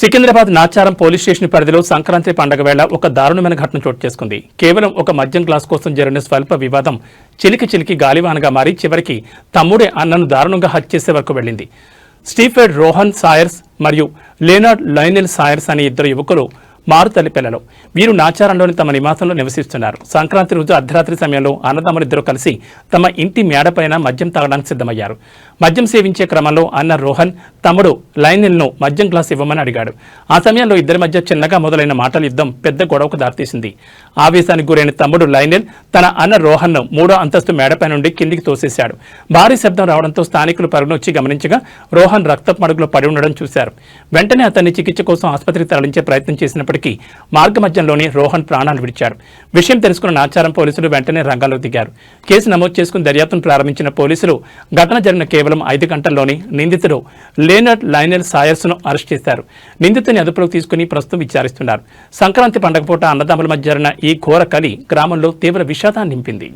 Secunderabad Nacharam police station పరిధిలో సంక్రాంతి పండుగ వేళ ఒక దారుణమైన ఘటన చోటు చేసుకుంది. కేవలం ఒక మద్యం గ్లాస్ కోసం జరిగిన స్వల్ప వివాదం చిలికి గాలివానగా మారి చివరికి తమ్ముడే అన్నను దారుణంగా హత్య చేసే వరకు వెళ్ళింది. స్టీఫెన్ రోహన్ సాయర్స్ మరియు లేనార్డ్ లైనెల్ సాయర్స్ అనే ఇద్దరు యువకులు మారుతల్లి పిల్లలు. వీరు నాచారంలోని తమ నివాసంలో నివసిస్తున్నారు. సంక్రాంతి రోజు అర్ధరాత్రి సమయంలో అన్నదమ్ములిద్దరూ కలిసి తమ ఇంటి మేడపైన మద్యం తాగడానికి సిద్ధమయ్యారు. మద్యం సేవించే క్రమంలో అన్న రోహన్ తమ్ముడు లైనెల్ను మద్యం గ్లాస్ ఇవ్వమని అడిగాడు. ఆ సమయంలో ఇద్దరి మధ్య చిన్నగా మొదలైన మాటల యుద్ధం పెద్ద గొడవకు దారితీసింది. ఆవేశానికి గురైన తమ్ముడు లైనెల్ తన అన్న రోహన్ను 3వ అంతస్తు మేడపై నుండి కిందికి తోసేశాడు. భారీ శబ్దం రావడంతో స్థానికులు పరుగునొచ్చి గమనించగా రోహన్ రక్తపు మడుగులో పడి ఉండడం చూశారు. వెంటనే అతన్ని చికిత్స కోసం ఆసుపత్రికి తరలించే ప్రయత్నం చేసినప్పటికీ మార్గ మధ్యంలోనే రోహన్ ప్రాణాలు విడిచాడు. విషయం తెలుసుకున్న నాచారం పోలీసులు వెంటనే రంగంలోకి దిగారు. కేసు నమోదు చేసుకుని దర్యాప్తును ప్రారంభించిన పోలీసులు ఘటన జరిగిన కేవలం 5 గంటల్లోనే నిందితుడు లేనార్డ్ లైనెల్ సాయర్స్ ను అరెస్ట్ చేశారు. నిందితుని అదుపులోకి తీసుకుని ప్రస్తుతం విచారిస్తున్నారు. సంక్రాంతి పండుగ పూట అన్నదమ్ముల మధ్య జరిగిన ఈ ఘోర కలి గ్రామంలో తీవ్ర విషాదాన్ని నింపింది.